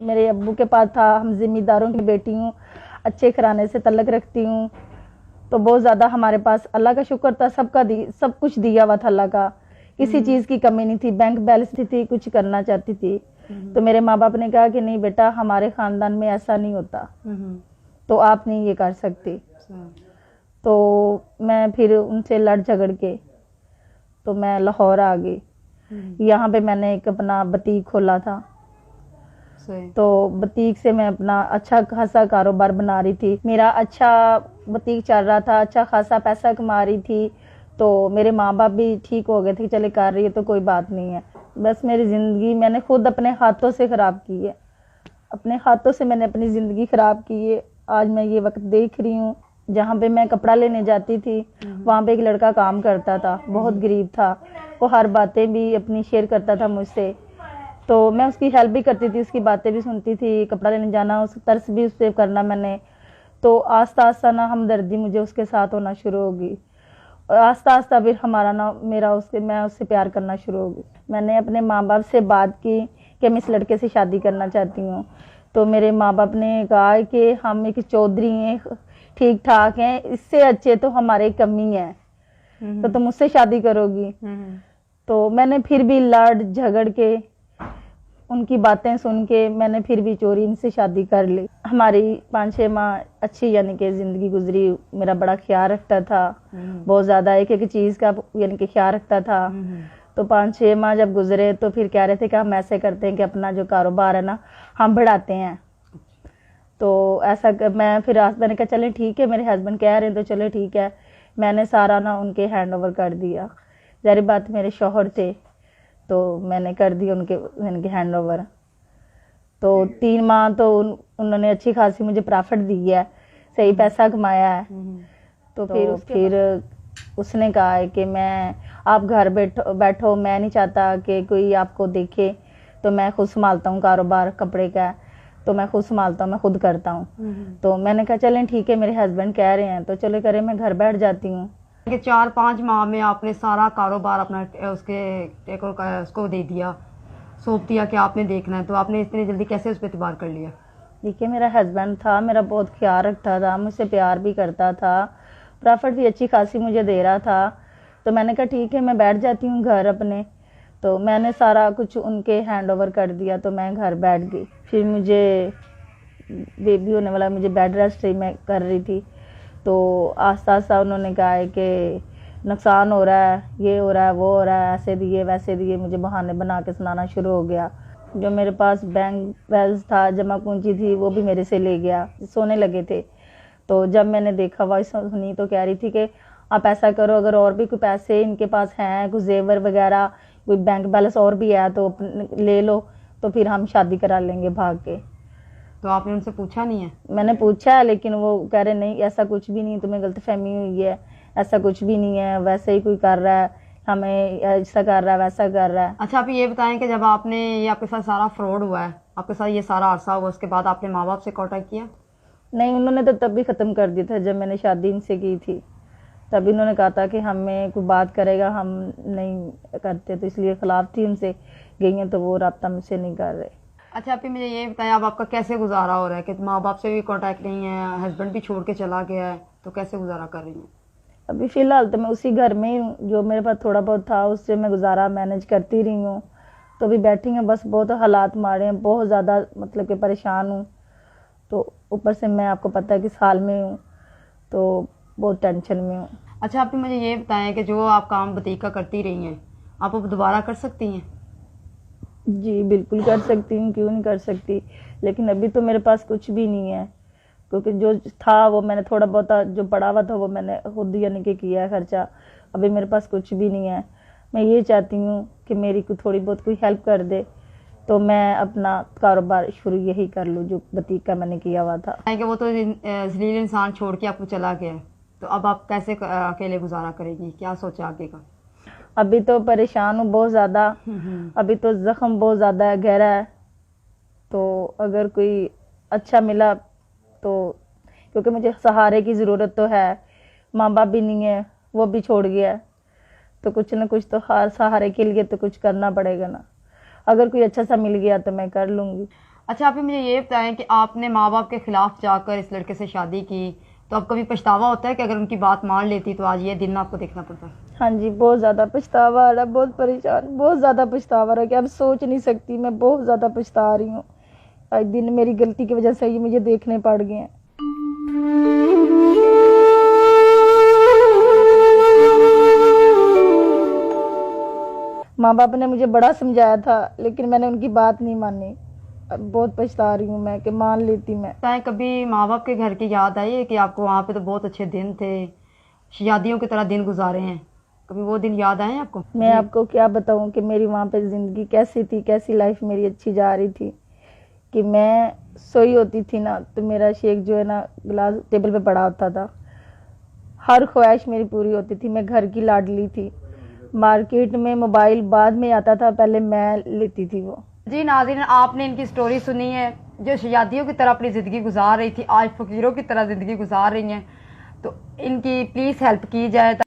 मेरे अब्बू के पास था, हम जिम्मेदारों की बेटी हूँ, अच्छे घराने से तल्लक रखती हूँ। तो बहुत ज़्यादा हमारे पास अल्लाह का शुक्र था, सब कुछ दिया हुआ था अल्लाह का, किसी चीज़ की कमी नहीं थी। बैंक बैलेंस थी, कुछ करना चाहती थी। तो मेरे माँ बाप ने कहा कि नहीं बेटा, हमारे ख़ानदान में ऐसा नहीं होता, तो आप नहीं ये कर सकती। तो मैं फिर उनसे लड़ झगड़ के तो मैं लाहौर आ गई। यहाँ पे मैंने एक अपना बुटीक खोला था। तो बुटीक से मैं अपना अच्छा खासा कारोबार बना रही थी, मेरा अच्छा बुटीक चल रहा था, अच्छा खासा पैसा कमा रही थी। तो मेरे माँ बाप भी ठीक हो गए थे, चले कर रही है तो कोई बात नहीं है। बस मेरी ज़िंदगी मैंने खुद अपने हाथों से ख़राब की है, अपने हाथों से मैंने अपनी ज़िंदगी ख़राब की है। आज मैं ये वक्त देख रही हूँ, जहाँ पे मैं कपड़ा लेने जाती थी वहाँ पे एक लड़का काम करता था, बहुत गरीब था, वो हर बातें भी अपनी शेयर करता था मुझसे। तो मैं उसकी हेल्प भी करती थी, उसकी बातें भी सुनती थी, कपड़ा लेने जाना, उस तर्स भी उससे करना मैंने। तो आस्ता आस्ता ना हमदर्दी मुझे उसके साथ होना शुरू होगी, और आस्ता आस्ता फिर हमारा ना मैं उससे प्यार करना शुरू हो गई। मैंने अपने माँ बाप से बात की कि मैं इस लड़के से शादी करना चाहती हूँ। तो मेरे माँ बाप ने कहा कि हम एक चौधरी हैं, ठीक ठाक हैं, इससे अच्छे तो हमारे कमी है, तो तुम मुझसे शादी करोगी। तो मैंने फिर भी लड़ झगड़ के उनकी बातें सुन के मैंने फिर भी चोरी इनसे शादी कर ली। हमारी 5-6 माह अच्छी यानी कि ज़िंदगी गुजरी। मेरा बड़ा ख्याल रखता था, बहुत ज़्यादा एक एक चीज़ का यानी कि ख्याल रखता था। तो 5-6 माह जब गुजरे तो फिर कह रहे थे कि हम ऐसे करते हैं कि अपना जो कारोबार है ना हम बढ़ाते हैं। तो ऐसा मैंने कहा चले ठीक है, मेरे हस्बैंड कह रहे हैं तो चले ठीक है। मैंने सारा ना उनके हैंड ओवर कर दिया। ज़ाहिर बात मेरे शौहर थे तो मैंने कर दिया उनके हैंड ओवर। तो 3 माह तो उन्होंने अच्छी खासी मुझे प्रॉफिट दी है, सही पैसा कमाया है। तो फिर उसने कहा है कि आप घर बैठो, मैं नहीं चाहता कि कोई आपको देखे, तो मैं खुद संभालता हूँ कारोबार कपड़े का, तो मैं खुद संभालता हूँ, मैं खुद करता हूँ। तो मैंने कहा चलें ठीक है, मेरे हस्बैंड कह रहे हैं तो चलो करें, मैं घर बैठ जाती हूँ। कि 4-5 माह में आपने सारा कारोबार अपना उसको दे दिया, सौंप दिया कि आपने देखना है, तो आपने इतनी जल्दी कैसे उस पर एतबार कर लिया? देखिए मेरा हस्बैंड था, मेरा बहुत ख्याल रखता था, मुझसे प्यार भी करता था, प्रॉफिट भी अच्छी खासी मुझे दे रहा था। तो मैंने कहा ठीक है, मैं बैठ जाती हूँ घर अपने। तो मैंने सारा कुछ उनके हैंड ओवर कर दिया, तो मैं घर बैठ गई। फिर मुझे बेबी होने वाला, मुझे बेड रेस्ट ही मैं कर रही थी। तो आस्ता आस्ता उन्होंने कहा है कि नुकसान हो रहा है, ये हो रहा है, वो हो रहा है, ऐसे दिए वैसे दिए, मुझे बहाने बना के सुनाना शुरू हो गया। जो मेरे पास बैंक बैलेंस था, जमा पूंजी थी, वो भी मेरे से ले गया, सोने लगे थे। तो जब मैंने देखा वॉइस सुनी तो कह रही थी कि आप ऐसा करो, अगर और भी कोई पैसे इनके पास हैं, कुछ जेवर वगैरह, कोई बैंक बैलेंस और भी है तो ले लो, तो फिर हम शादी करा लेंगे भाग के। तो आपने उनसे पूछा नहीं है? मैंने पूछा है लेकिन वो कह रहे नहीं, ऐसा कुछ भी नहीं, तुम्हें गलतफहमी हुई है, ऐसा कुछ भी नहीं है, वैसे ही कोई कर रहा है, हमें ऐसा कर रहा है वैसा कर रहा है। अच्छा, आप ये बताएं कि जब आपने ये आपके साथ सारा फ्रॉड हुआ है, आपके साथ ये सारा अरसा हुआ, उसके बाद आपने माँ बाप से कांटेक्ट किया? नहीं, उन्होंने तो तब भी ख़त्म कर दिया था, जब मैंने शादी इनसे की थी तभी उन्होंने कहा था कि हमें कोई बात करेगा हम नहीं करते, तो इसलिए खिलाफ थी उनसे, गई हैं तो वो रब्ता मुझसे नहीं कर रहे। अच्छा, आप मुझे ये बताएं, अब आपका कैसे गुजारा हो रहा है कि माँ बाप से भी कांटेक्ट नहीं है, हस्बैंड भी छोड़ के चला गया है, तो कैसे गुजारा कर रही हैं? अभी फ़िलहाल तो मैं उसी घर में ही हूँ, जो मेरे पास थोड़ा बहुत था उससे मैं गुजारा मैनेज करती रही हूँ। तो अभी बैठी हूँ, बस बहुत हालात मारे हैं, बहुत ज़्यादा मतलब कि परेशान हूँ। तो ऊपर से मैं आपको पता है कि साल में हूँ, तो बहुत टेंशन में हूँ। अच्छा, आप मुझे ये बताएं कि जो आप काम बुटीक का करती रही हैं, आप अब दोबारा कर सकती हैं? जी बिल्कुल कर सकती हूँ, क्यों नहीं कर सकती, लेकिन अभी तो मेरे पास कुछ भी नहीं है, क्योंकि जो था वो मैंने थोड़ा बहुत जो पड़ा हुआ था वो मैंने खुद यानी कि किया है खर्चा। अभी मेरे पास कुछ भी नहीं है। मैं ये चाहती हूँ कि मेरी को थोड़ी बहुत कोई हेल्प कर दे, तो मैं अपना कारोबार शुरू यही कर लूँ जो बुटीक का मैंने किया हुआ था। कि वो तो जलील इंसान छोड़ के आपको चला गया है, तो अब आप कैसे अकेले गुजारा करेगी? क्या सोचा आगे का? अभी तो परेशान हूँ बहुत ज़्यादा, अभी तो ज़ख्म बहुत ज़्यादा गहरा है। तो अगर कोई अच्छा मिला तो, क्योंकि मुझे सहारे की ज़रूरत तो है, माँ बाप भी नहीं है, वो भी छोड़ गया है, तो कुछ ना कुछ तो हर सहारे के लिए तो कुछ करना पड़ेगा ना। अगर कोई अच्छा सा मिल गया तो मैं कर लूँगी। अच्छा, आप ही मुझे ये बताएं कि आपने माँ बाप के खिलाफ जाकर इस लड़के से शादी की, तो अब कभी पछतावा होता है कि अगर उनकी बात मान लेती तो आज ये दिन आपको देखना पड़ता? हाँ जी, बहुत ज़्यादा पछतावा आ रहा है, बहुत परेशान, बहुत ज़्यादा पछतावा आ रहा है कि अब सोच नहीं सकती, मैं बहुत ज़्यादा पछता रही हूँ। आज दिन मेरी गलती की वजह से ये मुझे देखने पड़ गए हैं। माँ बाप ने मुझे बड़ा समझाया था, लेकिन मैंने उनकी बात नहीं मानी। अब बहुत पछता रही हूँ मैं कि मान लेती मैं। बताएं, कभी माँ बाप के घर की याद आई है कि आपको वहाँ पे तो बहुत अच्छे दिन थे, शादियों की तरह दिन गुजारे हैं, कभी वो दिन याद आए हैं आपको? मैं जी। आपको क्या बताऊँ कि मेरी वहाँ पे ज़िंदगी कैसी थी, कैसी लाइफ मेरी अच्छी जा रही थी कि मैं सोई होती थी ना तो मेरा शेक जो है ना गिलास टेबल पे पड़ा होता था। हर ख्वाहिश मेरी पूरी होती थी। मैं घर की लाडली थी। मार्केट में मोबाइल बाद में आता था, पहले मैं लेती थी वो। जी नाज़रीन, आपने इनकी स्टोरी सुनी है, जो शादियों की तरह अपनी ज़िंदगी गुजार रही थी आज फकीरों की तरह ज़िंदगी गुजार रही हैं। तो इनकी प्लीज़ हेल्प की जाए।